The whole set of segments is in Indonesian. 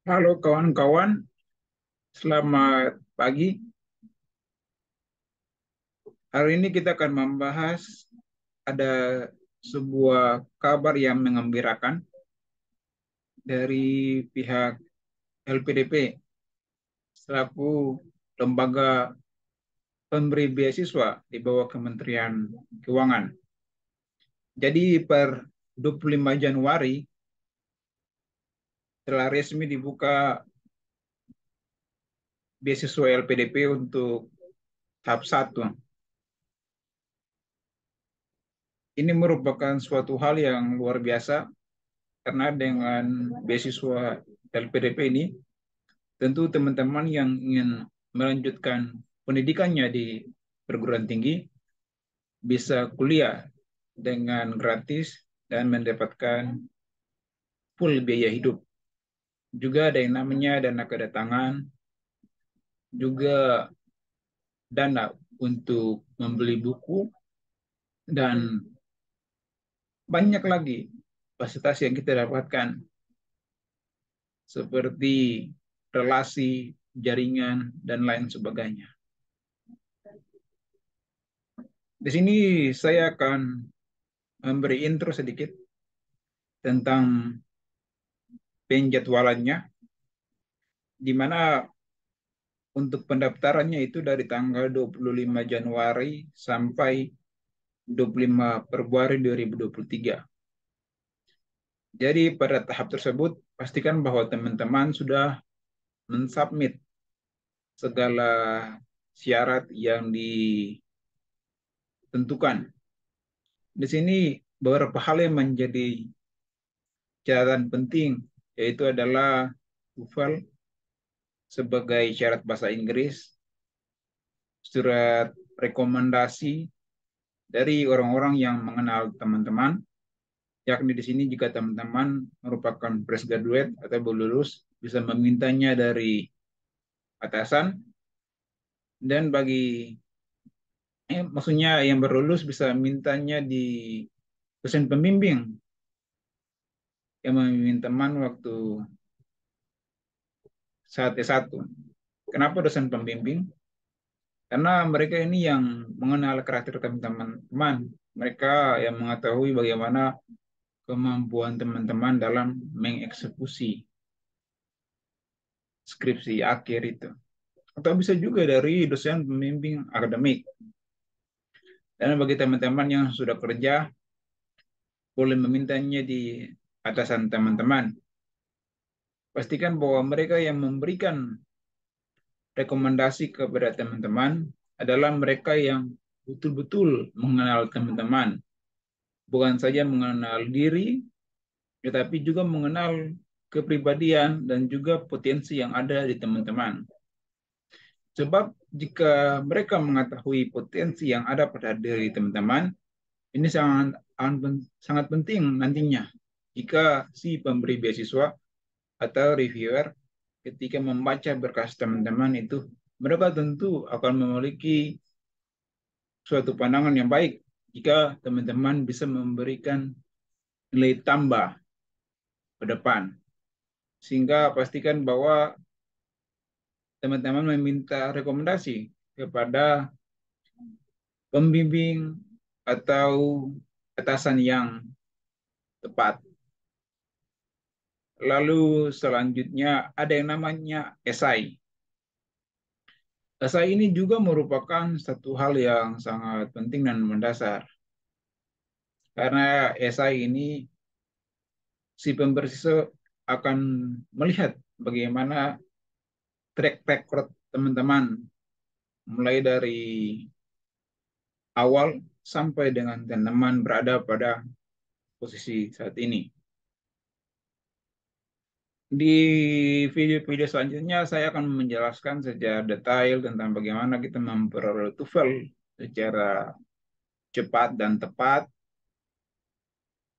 Halo kawan-kawan, selamat pagi. Hari ini kita akan membahas ada sebuah kabar yang mengembirakan dari pihak LPDP selaku lembaga pemberi beasiswa di bawah Kementerian Keuangan. Jadi per 25 Januari telah resmi dibuka beasiswa LPDP untuk tahap 1. Ini merupakan suatu hal yang luar biasa karena dengan beasiswa LPDP ini, tentu teman-teman yang ingin melanjutkan pendidikannya di perguruan tinggi bisa kuliah dengan gratis dan mendapatkan full biaya hidup. Juga ada yang namanya dana kedatangan, juga dana untuk membeli buku, dan banyak lagi fasilitas yang kita dapatkan seperti relasi, jaringan, dan lain sebagainya. Di sini saya akan memberi intro sedikit tentang penjadwalannya, di mana untuk pendaftarannya itu dari tanggal 25 Januari sampai 25 Februari 2023. Jadi pada tahap tersebut, pastikan bahwa teman-teman sudah mensubmit segala syarat yang ditentukan. Di sini beberapa hal yang menjadi catatan penting, yaitu adalah TOEFL sebagai syarat bahasa Inggris, surat rekomendasi dari orang-orang yang mengenal teman-teman, yakni di sini jika teman-teman merupakan fresh graduate atau baru lulus, bisa memintanya dari atasan, dan bagi maksudnya yang baru lulus bisa mintanya di dosen pembimbing yang membimbing teman waktu saat S1. Kenapa dosen pembimbing? Karena mereka ini yang mengenal karakter teman-teman. Mereka yang mengetahui bagaimana kemampuan teman-teman dalam mengeksekusi skripsi akhir itu. Atau bisa juga dari dosen pembimbing akademik. Dan bagi teman-teman yang sudah kerja, boleh memintanya di atasan teman-teman. Pastikan bahwa mereka yang memberikan rekomendasi kepada teman-teman adalah mereka yang betul-betul mengenal teman-teman. Bukan saja mengenal diri, tetapi juga mengenal kepribadian dan juga potensi yang ada di teman-teman. Sebab jika mereka mengetahui potensi yang ada pada diri teman-teman, ini sangat penting nantinya jika si pemberi beasiswa atau reviewer ketika membaca berkas teman-teman itu, mereka tentu akan memiliki suatu pandangan yang baik jika teman-teman bisa memberikan nilai tambah ke depan. Sehingga pastikan bahwa teman-teman meminta rekomendasi kepada pembimbing atau atasan yang tepat. Lalu selanjutnya ada yang namanya esai. Esai ini juga merupakan satu hal yang sangat penting dan mendasar. Karena esai ini si pembersih akan melihat bagaimana track record teman-teman mulai dari awal sampai dengan teman-teman berada pada posisi saat ini. Di video-video selanjutnya saya akan menjelaskan secara detail tentang bagaimana kita memperoleh TOEFL secara cepat dan tepat,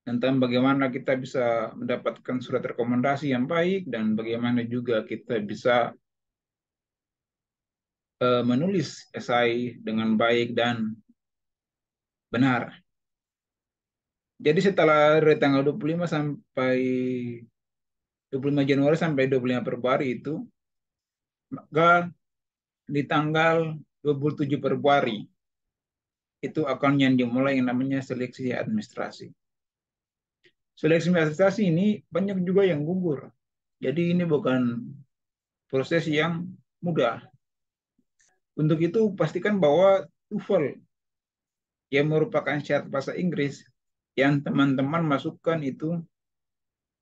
tentang bagaimana kita bisa mendapatkan surat rekomendasi yang baik, dan bagaimana juga kita bisa menulis esai dengan baik dan benar. Jadi setelah dari tanggal 25 sampai 25 Januari sampai 25 Februari itu, maka di tanggal 27 Februari itu akan yang dimulai yang namanya seleksi administrasi. Seleksi administrasi ini banyak juga yang gugur. Jadi ini bukan proses yang mudah. Untuk itu pastikan bahwa TOEFL yang merupakan syarat bahasa Inggris yang teman-teman masukkan itu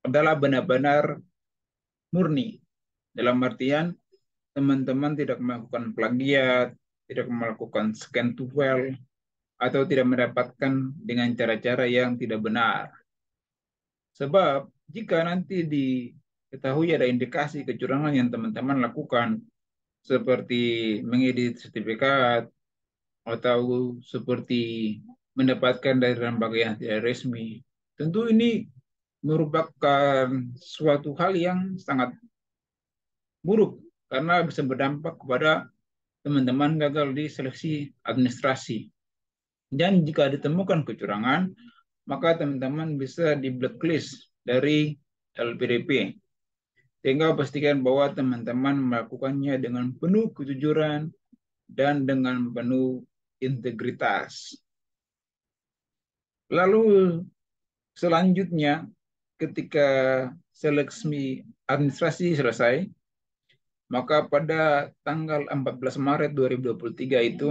adalah benar-benar murni. Dalam artian teman-teman tidak melakukan plagiat, tidak melakukan scan TOEFL, atau tidak mendapatkan dengan cara-cara yang tidak benar. Sebab jika nanti diketahui ada indikasi kecurangan yang teman-teman lakukan, seperti mengedit sertifikat, atau seperti mendapatkan dari lembaga yang tidak resmi, tentu ini merupakan suatu hal yang sangat buruk karena bisa berdampak kepada teman-teman gagal di seleksi administrasi. Dan jika ditemukan kecurangan, maka teman-teman bisa di blacklist dari LPDP. Sehingga pastikan bahwa teman-teman melakukannya dengan penuh kejujuran dan dengan penuh integritas. Lalu selanjutnya, ketika seleksi administrasi selesai, maka pada tanggal 14 Maret 2023 itu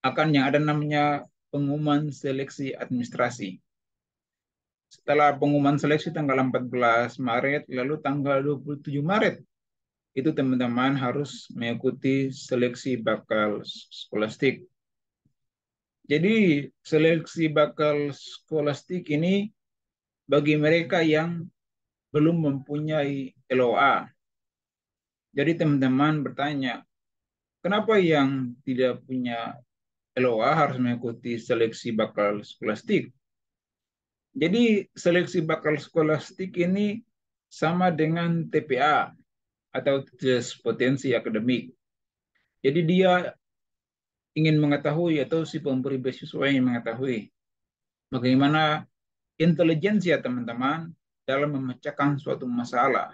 akan yang ada namanya pengumuman seleksi administrasi. Setelah pengumuman seleksi tanggal 14 Maret, lalu tanggal 27 Maret, itu teman-teman harus mengikuti seleksi bakal skolastik. Jadi seleksi bakal skolastik ini bagi mereka yang belum mempunyai LOA. Jadi teman-teman bertanya, kenapa yang tidak punya LOA harus mengikuti seleksi bakal skolastik? Jadi seleksi bakal skolastik ini sama dengan TPA atau tes potensi akademik. Jadi dia ingin mengetahui atau si pemberi beasiswa ingin mengetahui bagaimana intelijensia teman-teman dalam memecahkan suatu masalah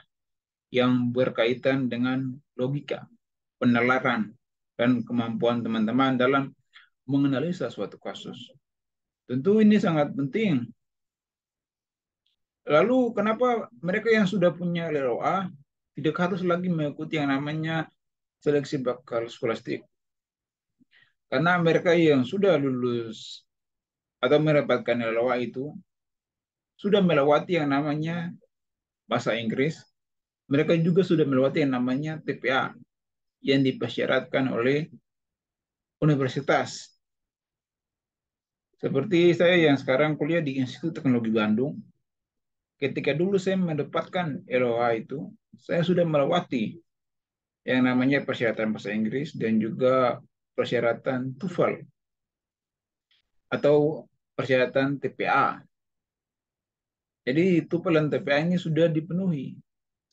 yang berkaitan dengan logika, penalaran, dan kemampuan teman-teman dalam menganalisa suatu kasus. Tentu ini sangat penting. Lalu kenapa mereka yang sudah punya LOA tidak harus lagi mengikuti yang namanya seleksi bakal skolastik? Karena mereka yang sudah lulus atau mendapatkan LOA itu sudah melewati yang namanya bahasa Inggris, mereka juga sudah melewati yang namanya TPA yang dipersyaratkan oleh universitas. Seperti saya yang sekarang kuliah di Institut Teknologi Bandung, ketika dulu saya mendapatkan LOA itu, saya sudah melewati yang namanya persyaratan bahasa Inggris dan juga persyaratan TOEFL atau persyaratan TPA. Jadi TOEFL dan TPA ini sudah dipenuhi,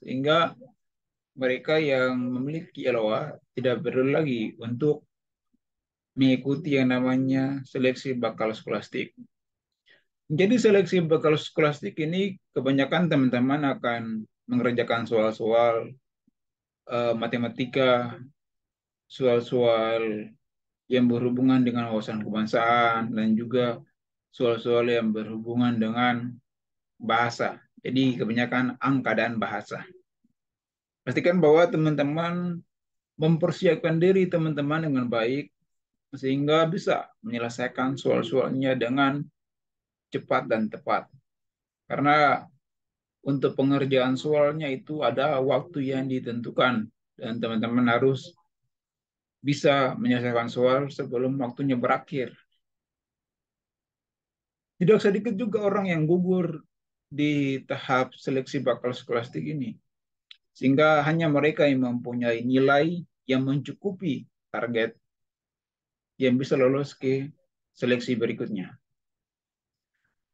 sehingga mereka yang memiliki LOA tidak perlu lagi untuk mengikuti yang namanya seleksi bakal skolastik. Jadi seleksi bakal skolastik ini kebanyakan teman-teman akan mengerjakan soal-soal matematika, soal-soal yang berhubungan dengan wawasan kebangsaan, dan juga soal-soal yang berhubungan dengan bahasa. Jadi kebanyakan angka dan bahasa. Pastikan bahwa teman-teman mempersiapkan diri teman-teman dengan baik, sehingga bisa menyelesaikan soal-soalnya dengan cepat dan tepat. Karena untuk pengerjaan soalnya itu ada waktu yang ditentukan, dan teman-teman harus bisa menyelesaikan soal sebelum waktunya berakhir. Tidak sedikit juga orang yang gugur di tahap seleksi bakal skolastik ini, sehingga hanya mereka yang mempunyai nilai yang mencukupi target yang bisa lolos ke seleksi berikutnya.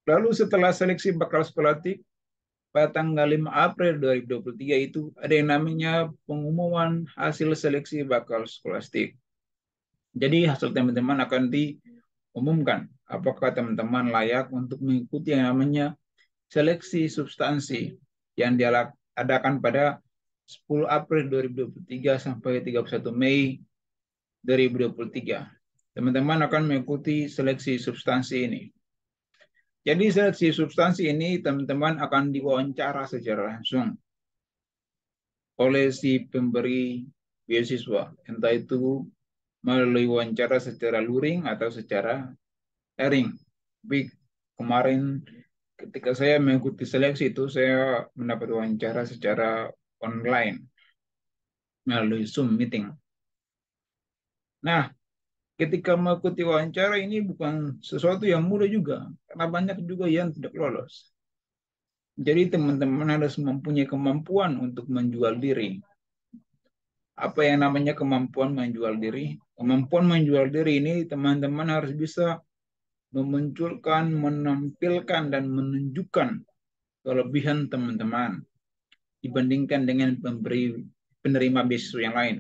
Lalu setelah seleksi bakal skolastik, pada tanggal 5 April 2023 itu ada yang namanya pengumuman hasil seleksi bakal skolastik. Jadi hasil teman-teman akan diumumkan apakah teman-teman layak untuk mengikuti yang namanya seleksi substansi yang diadakan pada 10 April 2023 sampai 31 Mei 2023. Teman-teman akan mengikuti seleksi substansi ini. Jadi seleksi substansi ini teman-teman akan diwawancara secara langsung oleh si pemberi beasiswa, entah itu melalui wawancara secara luring atau secara daring. Tapi kemarin ketika saya mengikuti seleksi itu, saya mendapat wawancara secara online melalui Zoom meeting. Nah, ketika mengikuti wawancara ini bukan sesuatu yang mudah juga, karena banyak juga yang tidak lolos. Jadi teman-teman harus mempunyai kemampuan untuk menjual diri. Apa yang namanya kemampuan menjual diri? Kemampuan menjual diri ini teman-teman harus bisa memunculkan, menampilkan, dan menunjukkan kelebihan teman-teman dibandingkan dengan penerima beasiswa yang lain.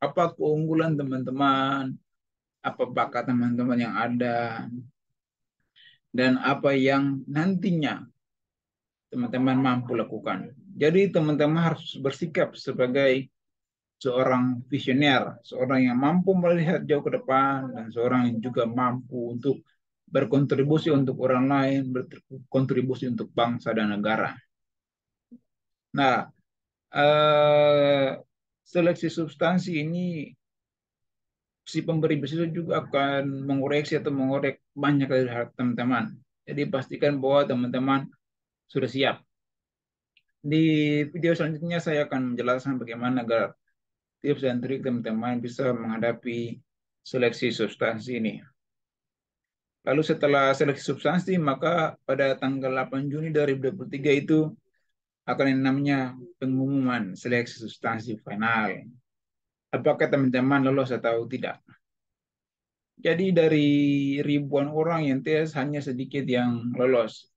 Apa keunggulan teman-teman, apa bakat teman-teman yang ada, dan apa yang nantinya teman-teman mampu lakukan. Jadi teman-teman harus bersikap sebagai seorang visioner, seorang yang mampu melihat jauh ke depan, dan seorang yang juga mampu untuk berkontribusi untuk orang lain, berkontribusi untuk bangsa dan negara. Nah, eh, seleksi substansi ini si pemberi beasiswa juga akan mengoreksi atau mengorek banyak dari hal teman-teman. Jadi pastikan bahwa teman-teman sudah siap. Di video selanjutnya saya akan menjelaskan bagaimana agar tips dan trik teman-teman bisa menghadapi seleksi substansi ini. Lalu setelah seleksi substansi, maka pada tanggal 8 Juni 2023 itu akan yang namanya pengumuman seleksi substansi final. Apakah teman-teman lolos atau tidak? Jadi dari ribuan orang yang tes hanya sedikit yang lolos.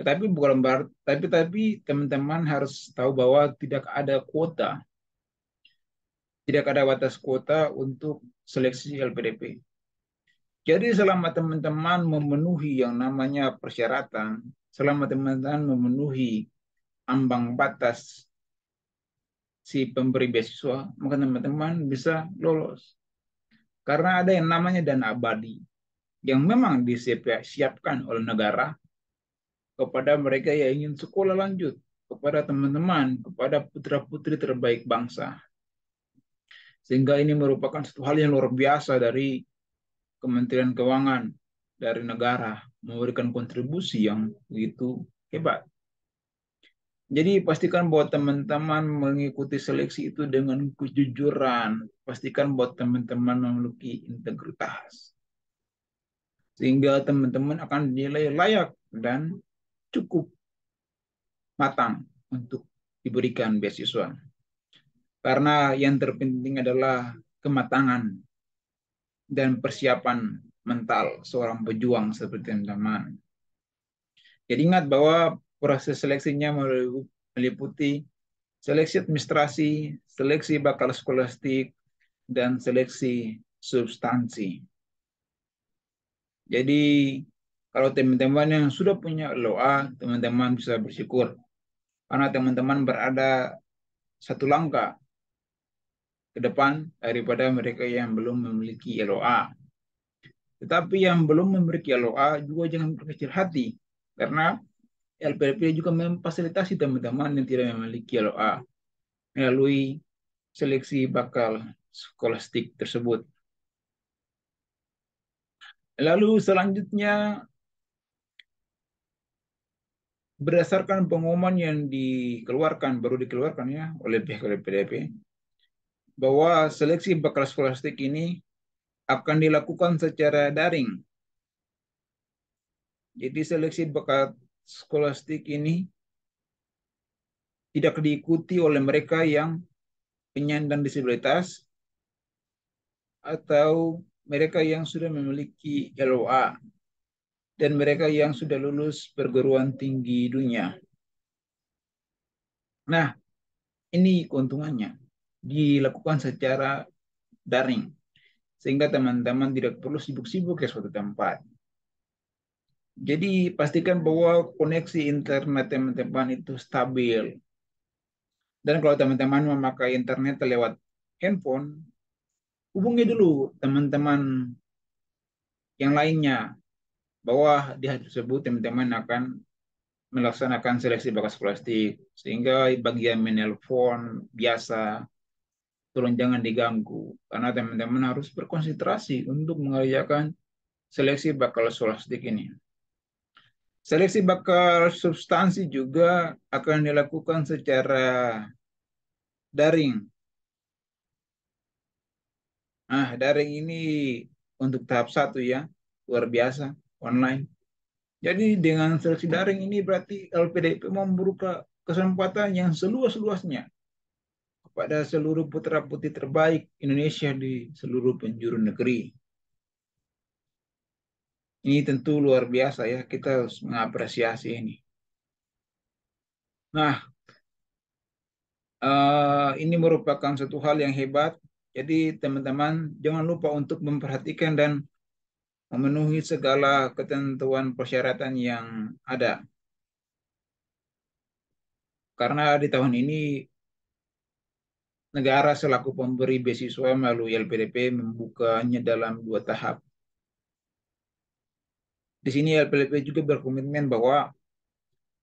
Tetapi bukan berarti, tapi teman-teman harus tahu bahwa tidak ada kuota, tidak ada batas kuota untuk seleksi LPDP. Jadi selama teman-teman memenuhi yang namanya persyaratan, selama teman-teman memenuhi ambang batas si pemberi beasiswa, maka teman-teman bisa lolos. Karena ada yang namanya dana abadi yang memang disiapkan oleh negara kepada mereka yang ingin sekolah lanjut, kepada teman-teman, kepada putra-putri terbaik bangsa. Sehingga ini merupakan satu hal yang luar biasa dari Kementerian Keuangan, dari negara, memberikan kontribusi yang begitu hebat. Jadi pastikan bahwa teman-teman mengikuti seleksi itu dengan kejujuran. Pastikan bahwa teman-teman memiliki integritas. Sehingga teman-teman akan dinilai layak dan cukup matang untuk diberikan beasiswa. Karena yang terpenting adalah kematangan dan persiapan mental seorang pejuang seperti teman-teman. Jadi ingat bahwa proses seleksinya meliputi seleksi administrasi, seleksi bakal skolastik, dan seleksi substansi. Jadi kalau teman-teman yang sudah punya LOA, teman-teman bisa bersyukur. Karena teman-teman berada satu langkah ke depan daripada mereka yang belum memiliki LOA. Tetapi yang belum memiliki LOA juga jangan berkecil hati. Karena LPDP juga memfasilitasi teman-teman yang tidak memiliki LOA melalui seleksi bakal skolastik tersebut. Lalu selanjutnya, berdasarkan pengumuman yang baru dikeluarkan ya oleh pihak LPDP, bahwa seleksi bakal skolastik ini akan dilakukan secara daring. Jadi seleksi bakal skolastik ini tidak diikuti oleh mereka yang penyandang disabilitas atau mereka yang sudah memiliki LOA dan mereka yang sudah lulus perguruan tinggi dunia. Nah, ini keuntungannya dilakukan secara daring sehingga teman-teman tidak perlu sibuk-sibuk ke suatu tempat. Jadi pastikan bahwa koneksi internet teman-teman itu stabil. Dan kalau teman-teman memakai internet lewat handphone, hubungi dulu teman-teman yang lainnya bahwa di hari tersebut teman-teman akan melaksanakan seleksi bakat skolastik. Sehingga bagian menelpon biasa, tolong jangan diganggu. Karena teman-teman harus berkonsentrasi untuk mengerjakan seleksi bakal skolastik ini. Seleksi bakal substansi juga akan dilakukan secara daring. Nah, daring ini untuk tahap 1 ya, luar biasa, online. Jadi dengan seleksi daring ini berarti LPDP membuka kesempatan yang seluas-luasnya kepada seluruh putra-putri terbaik Indonesia di seluruh penjuru negeri. Ini tentu luar biasa ya, kita harus mengapresiasi ini. Nah, ini merupakan satu hal yang hebat. Jadi teman-teman jangan lupa untuk memperhatikan dan memenuhi segala ketentuan persyaratan yang ada. Karena di tahun ini negara selaku pemberi beasiswa melalui LPDP membukanya dalam 2 tahap. Di sini LPDP juga berkomitmen bahwa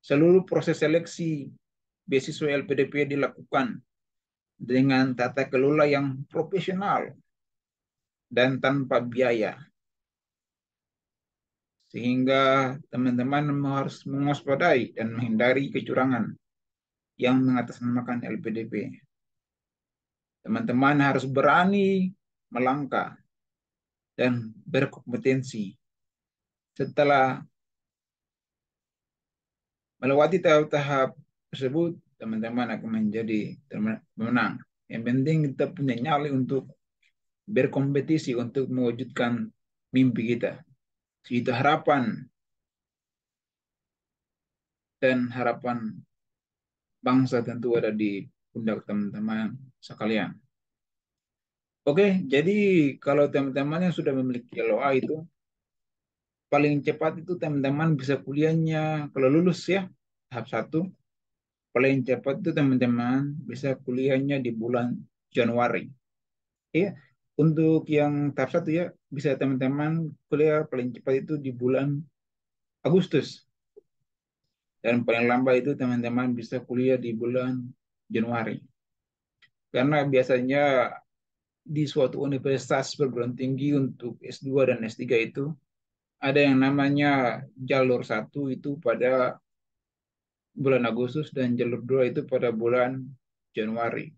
seluruh proses seleksi beasiswa LPDP dilakukan dengan tata kelola yang profesional dan tanpa biaya. Sehingga teman-teman harus mewaspadai dan menghindari kecurangan yang mengatasnamakan LPDP. Teman-teman harus berani melangkah dan berkompetensi. Setelah melewati tahap-tahap tersebut, teman-teman akan menjadi pemenang. Yang penting kita punya nyali untuk berkompetisi untuk mewujudkan mimpi kita. Itu harapan dan harapan bangsa tentu ada di pundak teman-teman sekalian. Oke, jadi kalau teman-teman yang sudah memiliki LOA itu, paling cepat itu teman-teman bisa kuliahnya, kalau lulus ya, tahap 1, paling cepat itu teman-teman bisa kuliahnya di bulan Januari. Ya, untuk yang tahap 1 ya, bisa teman-teman kuliah paling cepat itu di bulan Agustus. Dan paling lambat itu teman-teman bisa kuliah di bulan Januari. Karena biasanya di suatu universitas perguruan tinggi untuk S2 dan S3 itu ada yang namanya jalur 1 itu pada bulan Agustus dan jalur 2 itu pada bulan Januari.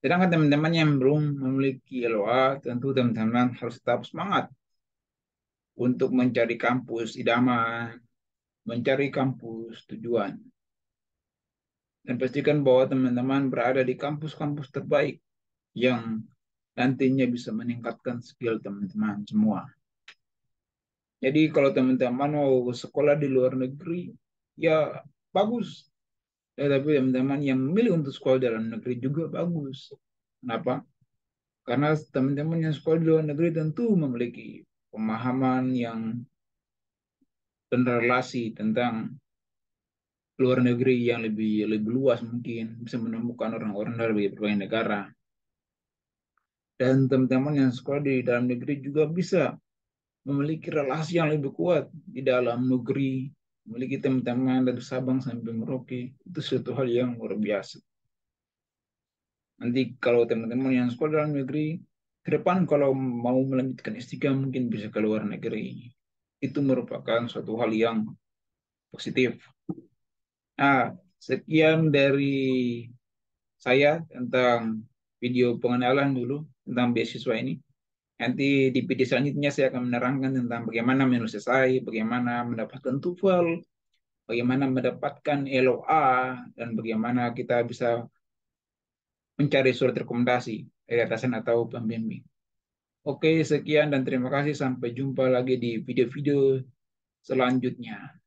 Sedangkan teman-teman yang belum memiliki LOA, tentu teman-teman harus tetap semangat untuk mencari kampus idaman, mencari kampus tujuan. Dan pastikan bahwa teman-teman berada di kampus-kampus terbaik yang nantinya bisa meningkatkan skill teman-teman semua. Jadi kalau teman-teman mau sekolah di luar negeri, ya bagus. Ya, tapi teman-teman yang memilih untuk sekolah di dalam negeri juga bagus. Kenapa? Karena teman-teman yang sekolah di luar negeri tentu memiliki pemahaman yang dan relasi tentang luar negeri yang lebih luas, mungkin bisa menemukan orang-orang dari berbagai negara. Dan teman-teman yang sekolah di dalam negeri juga bisa memiliki relasi yang lebih kuat di dalam negeri, memiliki teman-teman dari Sabang sampai Merauke. Itu suatu hal yang luar biasa. Nanti kalau teman-teman yang sekolah dalam negeri, ke depan kalau mau melanjutkan S3 mungkin bisa ke luar negeri. Itu merupakan suatu hal yang positif. Nah, sekian dari saya tentang video pengenalan dulu tentang beasiswa ini. Nanti di video selanjutnya saya akan menerangkan tentang bagaimana menyelesaikan, bagaimana mendapatkan TOEFL, bagaimana mendapatkan LOA, dan bagaimana kita bisa mencari surat rekomendasi dari atasan atau pembimbing. Oke, sekian dan terima kasih. Sampai jumpa lagi di video-video selanjutnya.